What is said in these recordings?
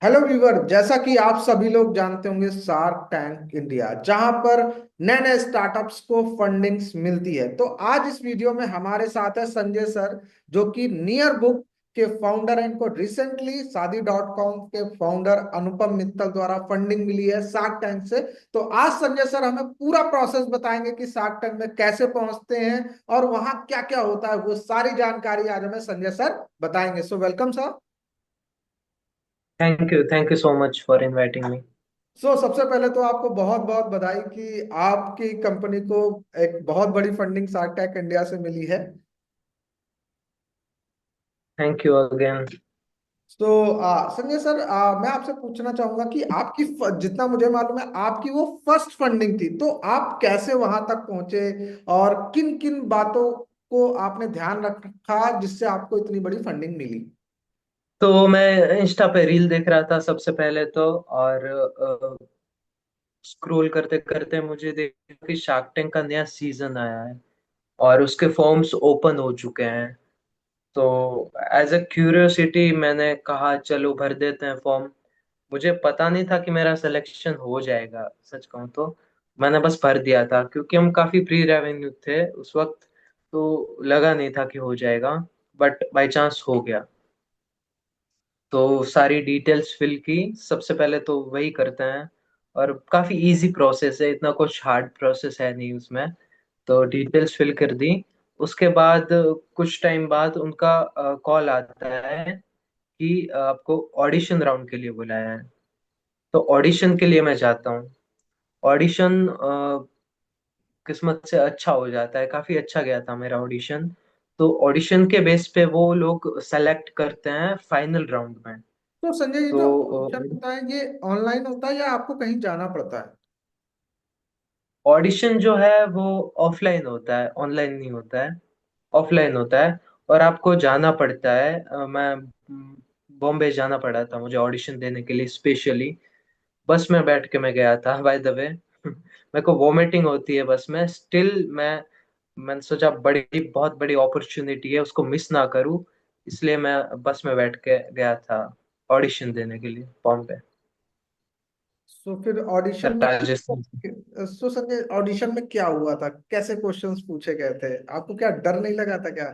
Hello viewer, जैसा कि आप सभी लोग जानते होंगे शार्क टैंक इंडिया, जहां पर नए नए स्टार्टअप्स को फंडिंग्स मिलती है। तो आज इस वीडियो में हमारे साथ है संजय सर, जो कि नियर बुक के फाउंडर हैं। इनको रिसेंटली शादी.com के फाउंडर अनुपम मित्तल द्वारा फंडिंग मिली है शार्क टैंक से। तो आज संजय सर हमें पूरा प्रोसेस बताएंगे कि शार्क टैंक में कैसे पहुंचते हैं और वहां क्या क्या होता है। वो सारी जानकारी आज हमें संजय सर बताएंगे। So welcome sir. Thank you so much for inviting me. सबसे पहले तो आपको बहुत बहुत बधाई कि आपकी कंपनी को एक बहुत बड़ी फंडिंग शार्क टैंक इंडिया से मिली है। Thank you again. Sanjay sir, मैं आपसे पूछना चाहूंगा कि आपकी जितना मुझे मालूम है आपकी वो फर्स्ट फंडिंग थी। तो आप कैसे वहां तक पहुंचे और किन किन बातों को आपने ध्यान रखा जिससे आपको इतनी बड़ी फंडिंग मिली। तो मैं इंस्टा पे रील देख रहा था सबसे पहले तो, और स्क्रॉल करते करते मुझे देखा कि शार्क टैंक का नया सीजन आया है और उसके फॉर्म्स ओपन हो चुके हैं। तो एज अ क्यूरियोसिटी मैंने कहा चलो भर देते हैं फॉर्म। मुझे पता नहीं था कि मेरा सिलेक्शन हो जाएगा, सच कहूँ तो। मैंने बस भर दिया था क्योंकि हम काफी प्री रेवेन्यू थे उस वक्त, तो लगा नहीं था कि हो जाएगा, बट बाय चांस हो गया। तो सारी डिटेल्स फिल की, सबसे पहले तो वही करते हैं। और काफी इजी प्रोसेस है, इतना कुछ हार्ड प्रोसेस है नहीं उसमें। तो डिटेल्स फिल कर दी। उसके बाद कुछ टाइम बाद उनका कॉल आता है कि आपको ऑडिशन राउंड के लिए बुलाया है। तो ऑडिशन के लिए मैं जाता हूँ। ऑडिशन किस्मत से अच्छा हो जाता है, काफी अच्छा गया था मेरा ऑडिशन। तो ऑडिशन के बेस पे वो लोग सेलेक्ट करते हैं फाइनल राउंड में। तो संजय जी, जो ऑप्शन तो होता है ये ऑनलाइन होता है या आपको कहीं जाना पड़ता है। ऑडिशन जो है वो ऑफलाइन होता है, ऑनलाइन नहीं होता है। ऑफलाइन होता है और आपको जाना पड़ता है। मैं बॉम्बे जाना पड़ा था मुझे ऑडिशन देने के लिए स्पेशली। बस में बैठ के मैं गया था बाय द वे। मेरे को वॉमिटिंग होती है बस में स्टिल। मैंने सोचा बड़ी बहुत बड़ी अपॉर्चुनिटी है, उसको मिस ना करूं। इसलिए मैं बस में बैठ के गया था ऑडिशन देने के लिए बॉम्बे, तो फिर ऑडिशन में राजस्थान। सो संजय, ऑडिशन में क्या हुआ था, कैसे क्वेश्चंस पूछे गए थे, आपको क्या डर नहीं लगा था क्या।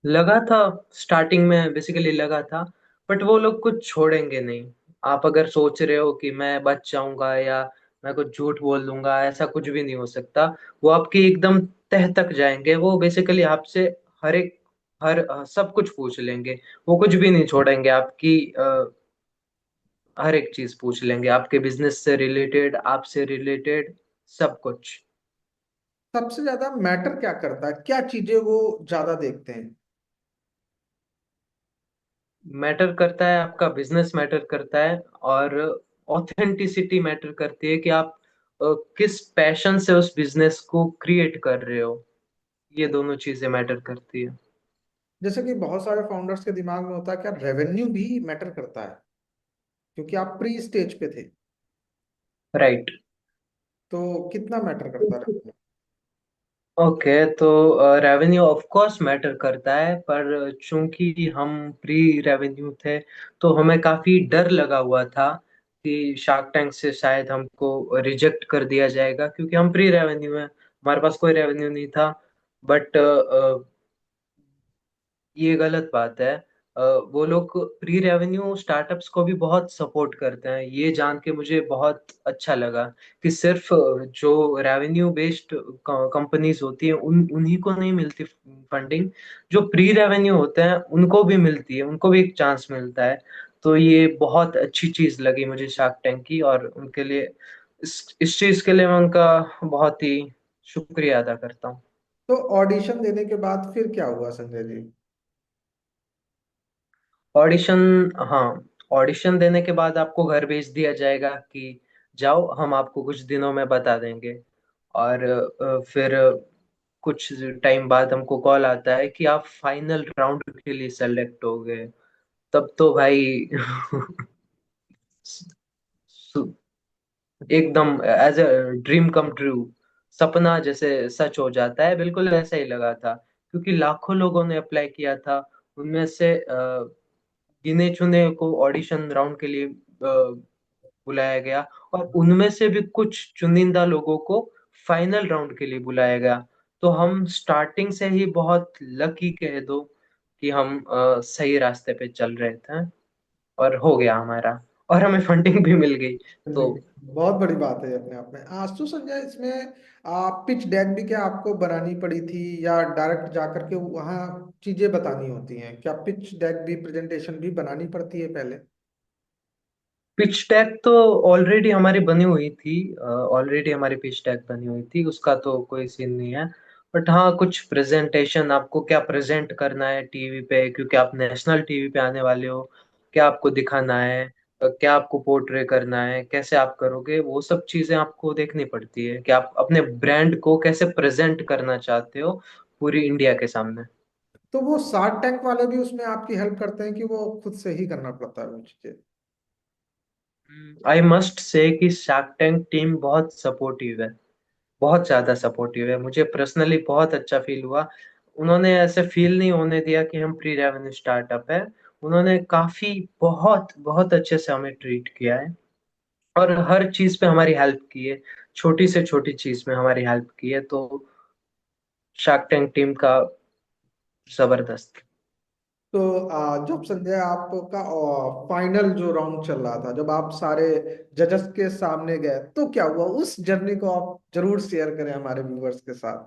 लगा था, स्टार्टिंग में बेसिकली लगा था, बट वो लोग कुछ छोड़ेंगे नहीं। आप अगर सोच रहे हो कि मैं बच जाऊंगा या मैं कुछ झूठ बोल दूंगा, ऐसा कुछ भी नहीं हो सकता। वो आपकी एकदम तह तक जाएंगे, वो बेसिकली आपसे हर एक सब कुछ पूछ लेंगे। वो कुछ भी नहीं छोड़ेंगे आपकी। हर एक चीज पूछ लेंगे, आपके बिजनेस से रिलेटेड, आपसे रिलेटेड, सब कुछ। सबसे ज्यादा मैटर क्या करता है, क्या चीजें वो ज्यादा देखते हैं। मैटर करता है, आपका बिजनेस मैटर करता है, और ऑथेंटिसिटी मैटर करती है कि आप किस पैशन से उस बिजनेस को क्रिएट कर रहे हो। ये दोनों चीजें मैटर करती है। जैसे कि बहुत सारे फाउंडर्स के दिमाग में होता है क्या रेवेन्यू भी मैटर करता है, क्योंकि आप प्री स्टेज पे थे। राइट। तो कितना मैटर करता है revenue? ओके, तो रेवेन्यू ऑफ कोर्स मैटर करता है, पर चूंकि हम प्री रेवेन्यू थे तो हमें काफी डर लगा हुआ था कि शार्क टैंक से शायद हमको रिजेक्ट कर दिया जाएगा, क्योंकि हम प्री रेवेन्यू है, हमारे पास कोई रेवेन्यू नहीं था। बट ये गलत बात है। वो लोग प्री रेवेन्यू स्टार्टअप्स को भी बहुत सपोर्ट करते हैं, ये जान के मुझे बहुत अच्छा लगा कि सिर्फ जो रेवेन्यू बेस्ड कंपनीज होती हैं उन्हीं को नहीं मिलती फंडिंग। जो प्री रेवेन्यू होते हैं उनको भी मिलती है, उनको भी एक चांस मिलता है। तो ये बहुत अच्छी चीज लगी मुझे शार्क टैंक की, और उनके लिए इस चीज के लिए मैं उनका बहुत ही शुक्रिया अदा करता हूँ। तो ऑडिशन देने के बाद फिर क्या हुआ संजय जी। ऑडिशन, हाँ, ऑडिशन देने के बाद आपको घर भेज दिया जाएगा कि जाओ, हम आपको कुछ दिनों में बता देंगे। और फिर कुछ टाइम बाद हमको कॉल आता है कि आप फाइनल राउंड के लिए सेलेक्ट हो गए। तब तो भाई सु- एकदम as a dream come true, सपना जैसे सच हो जाता है, बिल्कुल ऐसा ही लगा था। क्योंकि लाखों लोगों ने अप्लाई किया था, उनमें से गिने चुने को ऑडिशन राउंड के लिए बुलाया गया, और उनमें से भी कुछ चुनिंदा लोगों को फाइनल राउंड के लिए बुलाया गया। तो हम स्टार्टिंग से ही बहुत लकी कह दो कि हम सही रास्ते पे चल रहे थे, और हो गया हमारा, और हमें फंडिंग भी मिल गई। तो बहुत बड़ी बात है अपने आप में। आज तो संजय इसमें पिच डेक भी क्या आपको बनानी पड़ी थी, या डायरेक्ट जा करके वहाँ चीजें बतानी होती हैं? क्या पिच डेक भी, प्रेजेंटेशन भी बनानी पड़ती है पहले? पिच टैग तो ऑलरेडी हमारी बनी हुई थी, ऑलरेडी हमारी पिच टैग बनी हुई थी, उसका तो कोई सीन नहीं है। बट हाँ, कुछ प्रेजेंटेशन आपको क्या प्रेजेंट करना है टीवी पे, क्योंकि आप नेशनल टीवी पे आने वाले हो, क्या आपको दिखाना है, क्या आपको पोर्ट्रे करना है, कैसे आप करोगे, वो सब चीजें आपको देखनी पड़ती है कि आप अपने ब्रांड को कैसे प्रेजेंट करना चाहते हो पूरी इंडिया के सामने। तो वो शार्क टैंक वाले भी उसमें आपकी हेल्प करते हैं, कि वो खुद से ही करना पड़ता है वो चीजें? आई मस्ट से कि शार्क टैंक टीम बहुत सपोर्टिव है, बहुत ज्यादा सपोर्टिव है। मुझे पर्सनली बहुत अच्छा फील हुआ। उन्होंने ऐसे फील नहीं होने दिया कि हम प्री रेवेन्यू स्टार्टअप है। उन्होंने काफी बहुत बहुत अच्छे से हमें ट्रीट किया है, और हर चीज पे हमारी हेल्प की है, छोटी से छोटी चीज में हमारी हेल्प की है। तो शार्क टैंक टीम का जबरदस्त। तो जब संजय आपका फाइनल जो राउंड चल रहा था, जब आप सारे जजेस के सामने गए, तो क्या हुआ? उस जर्नी को आप जरूर शेयर करें हमारे व्यूवर्स के साथ।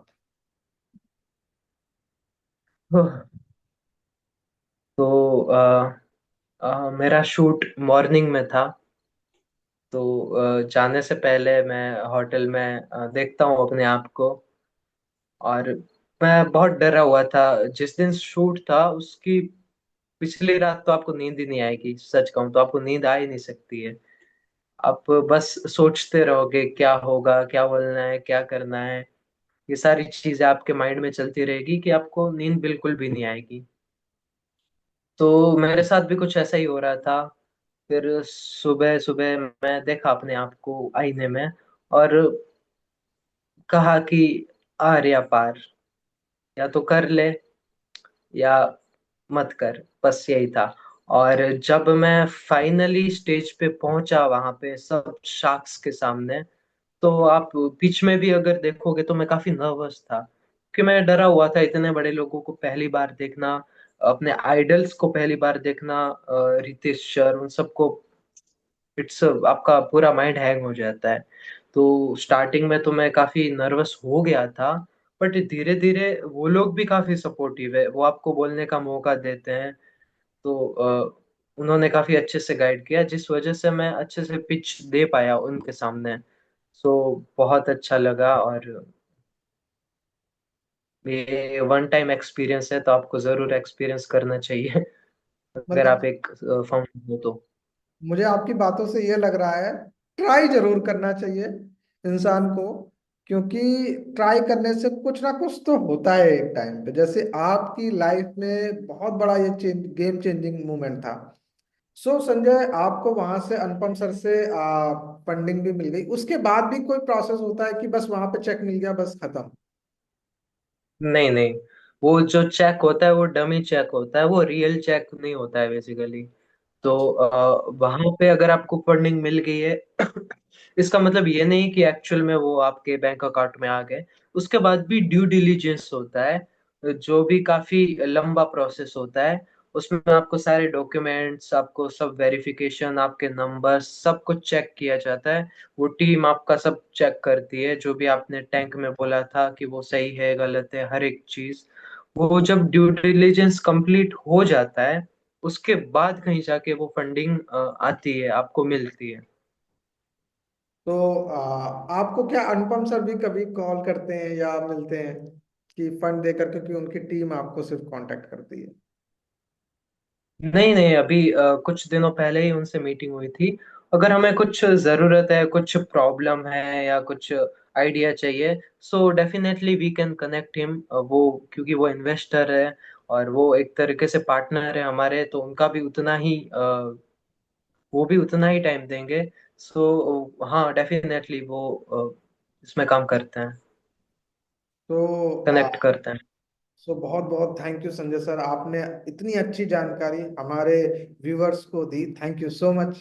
तो मेरा शूट मॉर्निंग में था। तो जाने से पहले मैं होटल में देखता हूँ अपने आप को, और मैं बहुत डरा हुआ था। जिस दिन शूट था उसकी पिछली रात तो आपको नींद ही नहीं आएगी, सच कहूँ तो आपको नींद आ ही नहीं सकती है। आप बस सोचते रहोगे क्या होगा, क्या बोलना है, क्या करना है, ये सारी चीजें आपके माइंड में चलती रहेगी कि आपको नींद बिल्कुल भी नहीं आएगी। तो मेरे साथ भी कुछ ऐसा ही हो रहा था। फिर सुबह सुबह मैं देखा अपने आप को आईने में, और कहा कि आर्या पार, या तो कर ले या मत कर, बस यही था। और जब मैं फाइनली स्टेज पे पहुंचा वहां पे सब शार्क्स के सामने, तो आप पिच में भी अगर देखोगे तो मैं काफी नर्वस था, क्योंकि मैं डरा हुआ था। इतने बड़े लोगों को पहली बार देखना, अपने आइडल्स को पहली बार देखना, रितेश सर, उन सबको, इट्स आपका पूरा माइंड हैंग हो जाता है। तो स्टार्टिंग में तो मैं काफी नर्वस हो गया था, बट धीरे धीरे वो लोग भी काफी सपोर्टिव है, वो आपको बोलने का मौका देते हैं। तो उन्होंने काफी अच्छे से गाइड किया, जिस वजह से मैं अच्छे से पिच दे पाया उनके सामने। सो बहुत अच्छा लगा। और ये वन टाइम एक्सपीरियंस है, तो आपको जरूर एक्सपीरियंस करना चाहिए अगर मतलब आप एक फाउंडर हो तो। मुझे आपकी बातों से ये लग रहा है, ट्राई जरूर करना चाहिए इंसान को, क्योंकि ट्राई करने से कुछ ना कुछ तो होता है एक टाइम पे। जैसे आपकी लाइफ में बहुत बड़ा ये गेम चेंजिंग मोमेंट था। सो संजय, आपको वहां से अनुपम सर से फंडिंग भी मिल गई, उसके बाद भी कोई प्रोसेस होता है कि बस वहां पे चेक मिल गया बस खत्म? नहीं नहीं, वो जो चेक होता है वो डमी चेक होता है, वो रियल चेक नहीं होता है बेसिकली। तो वहां पे अगर आपको फंडिंग मिल गई है इसका मतलब ये नहीं कि एक्चुअल में वो आपके बैंक अकाउंट में आ गए। उसके बाद भी ड्यू डिलीजेंस होता है, जो भी काफी लंबा प्रोसेस होता है। उसमें आपको सारे डॉक्यूमेंट्स, आपको सब वेरिफिकेशन, आपके नंबर, सब कुछ चेक किया जाता है। वो टीम आपका सब चेक करती है, जो भी आपने टैंक में बोला था कि वो सही है गलत है, हर एक चीज। वो जब ड्यू डिलीजेंस कंप्लीट हो जाता है, उसके बाद कहीं जाके वो फंडिंग आती है, आपको मिलती है। तो आपको क्या अनुपम सर भी कभी कॉल करते हैं या मिलते हैं कि फंड देकर, क्योंकि उनकी टीम आपको सिर्फ कांटेक्ट करती है? नहीं नहीं, अभी कुछ दिनों पहले ही उनसे मीटिंग हुई थी। अगर हमें कुछ जरूरत है, कुछ प्रॉब्लम है, या कुछ आइडिया चाहिए, so definitely we can connect him. वो क्योंकि वो इन्वेस्टर है, और वो एक तरीके से पार्टनर है हमारे, तो उनका भी उतना ही वो भी उतना ही टाइम देंगे। सो हाँ, डेफिनेटली वो इसमें काम करते हैं, तो कनेक्ट करते हैं। सो बहुत बहुत थैंक यू संजय सर, आपने इतनी अच्छी जानकारी हमारे व्यूअर्स को दी। Thank you so much.